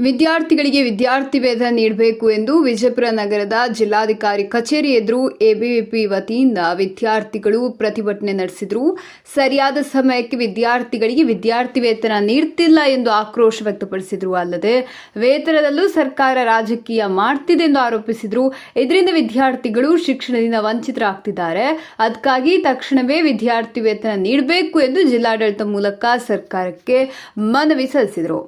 ವಿದ್ಯಾರ್ಥಿಗಳಿಗೆ ವಿದ್ಯಾರ್ಥಿ ವೇತನ ನೀಡಬೇಕು ಎಂದು ವಿಜಯಪುರ ನಗರದ ಜಿಲ್ಲಾಧಿಕಾರಿ ಕಚೇರಿ ಎದುರು ಎಬಿವಿಪಿ ವತಿಯಿಂದ ವಿದ್ಯಾರ್ಥಿಗಳು ಪ್ರತಿಭಟನೆ ನಡೆಸಿದರು. ಸರಿಯಾದ ಸಮಯಕ್ಕೆ ವಿದ್ಯಾರ್ಥಿಗಳಿಗೆ ವಿದ್ಯಾರ್ಥಿ ವೇತನ ನೀಡುತ್ತಿಲ್ಲ ಎಂದು ಆಕ್ರೋಶ ವ್ಯಕ್ತಪಡಿಸಿದರು. ಅಲ್ಲದೆ ವೇತನದಲ್ಲೂ ಸರ್ಕಾರ ರಾಜಕೀಯ ಮಾಡ್ತಿದೆ ಎಂದು ಆರೋಪಿಸಿದರು. ಇದರಿಂದ ವಿದ್ಯಾರ್ಥಿಗಳು ಶಿಕ್ಷಣದಿಂದ ವಂಚಿತರಾಗ್ತಿದ್ದಾರೆ. ಅದಕ್ಕಾಗಿ ತಕ್ಷಣವೇ ವಿದ್ಯಾರ್ಥಿ ವೇತನ ನೀಡಬೇಕು ಎಂದು ಜಿಲ್ಲಾಡಳಿತ ಮೂಲಕ ಸರ್ಕಾರಕ್ಕೆ ಮನವಿ ಸಲ್ಲಿಸಿದರು.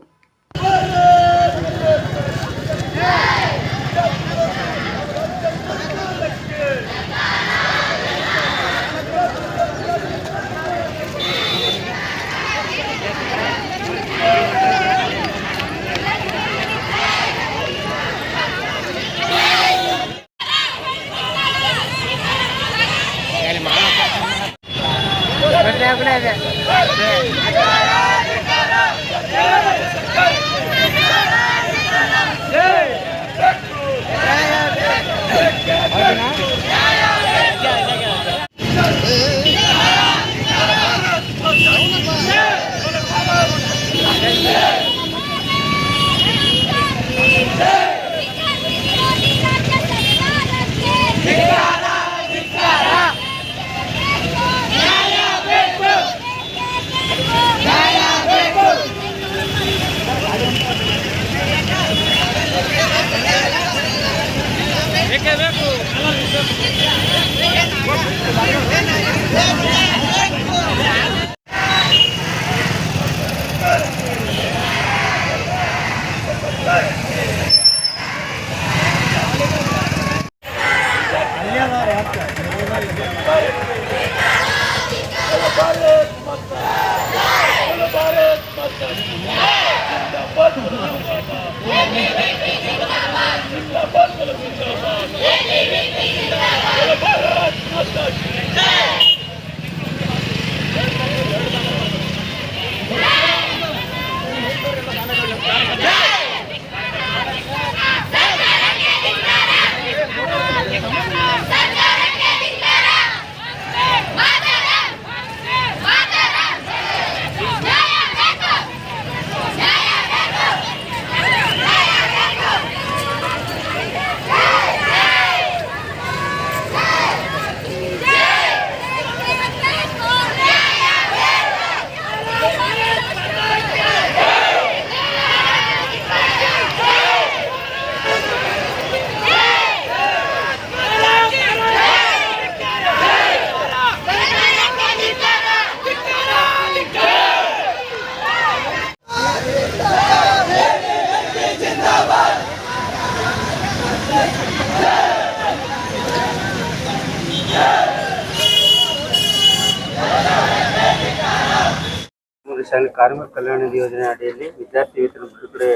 ಕಾರ್ಮಿಕ ಕಲ್ಯಾಣ ಯೋಜನೆ ಅಡಿಯಲ್ಲಿ ವಿದ್ಯಾರ್ಥಿ ವೇತನ ಬಿಡುಗಡೆ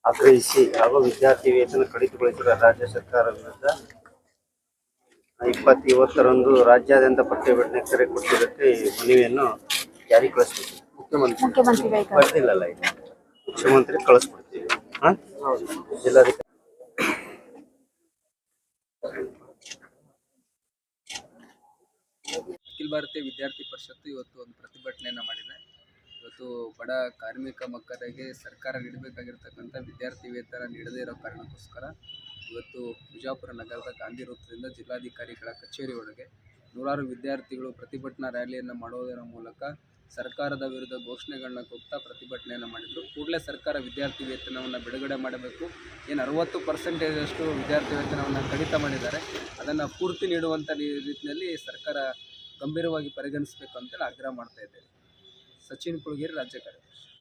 ಆಗ್ರಹಿಸಿ ಹಾಗೂ ವಿದ್ಯಾರ್ಥಿ ವೇತನ ಕಡಿತಗೊಳಿಸಿರುವ ರಾಜ್ಯ ಸರ್ಕಾರ ವಿರುದ್ಧ 20/20ರಂದು ರಾಜ್ಯಾದ್ಯಂತ ಪ್ರತಿಭಟನೆ ಕರೆ ಕೊಟ್ಟಿದ್ದಕ್ಕೆ ಮನವಿಯನ್ನು ಜಾರಿಗೆ ಕಳಿಸ್ಬಿಡ್ತೀವಿ. ಮುಖ್ಯಮಂತ್ರಿ ಬರ್ತಿಲ್ಲಲ್ಲ, ಈಗ ಮುಖ್ಯಮಂತ್ರಿ ಕಳಿಸ್ಬಿಡ್ತೀವಿ. ಜಿಲ್ಲಾಧಿಕಾರಿ ಅಖಿಲ ಭಾರತೀಯ ವಿದ್ಯಾರ್ಥಿ ಪರಿಷತ್ತು ಇವತ್ತು ಒಂದು ಪ್ರತಿಭಟನೆಯನ್ನು ಮಾಡಿದೆ. ಇವತ್ತು ಬಡ ಕಾರ್ಮಿಕ ಮಕ್ಕಳಿಗೆ ಸರ್ಕಾರ ನೀಡಬೇಕಾಗಿರ್ತಕ್ಕಂಥ ವಿದ್ಯಾರ್ಥಿ ವೇತನ ನೀಡದೇ ಇರೋ ಕಾರಣಕ್ಕೋಸ್ಕರ ಇವತ್ತು ವಿಜಯಪುರ ನಗರದ ಗಾಂಧಿ ವೃತ್ತದಿಂದ ಜಿಲ್ಲಾಧಿಕಾರಿಗಳ ಕಚೇರಿ ಒಳಗೆ ನೂರಾರು ವಿದ್ಯಾರ್ಥಿಗಳು ಪ್ರತಿಭಟನಾ ರ್ಯಾಲಿಯನ್ನು ಮಾಡುವುದರ ಮೂಲಕ ಸರ್ಕಾರದ ವಿರುದ್ಧ ಘೋಷಣೆಗಳನ್ನ ಕೂಗ್ತಾ ಪ್ರತಿಭಟನೆಯನ್ನು ಮಾಡಿದರು. ಕೂಡಲೇ ಸರ್ಕಾರ ವಿದ್ಯಾರ್ಥಿ ವೇತನವನ್ನು ಬಿಡುಗಡೆ ಮಾಡಬೇಕು. ಏನು 60% ವಿದ್ಯಾರ್ಥಿ ವೇತನವನ್ನು ಕಡಿತ ಮಾಡಿದ್ದಾರೆ, ಅದನ್ನು ಪೂರ್ತಿ ನೀಡುವಂಥ ರೀತಿಯಲ್ಲಿ ಸರ್ಕಾರ ಗಂಭೀರವಾಗಿ ಪರಿಗಣಿಸಬೇಕು ಅಂತೇಳಿ ಆಗ್ರಹ ಮಾಡ್ತಾ ಇದ್ದೇವೆ. ಸಚಿನ್ ಕುಳಗೇರಿ, ರಾಜ್ಯ ಕಾರ್ಯದರ್ಶಿ.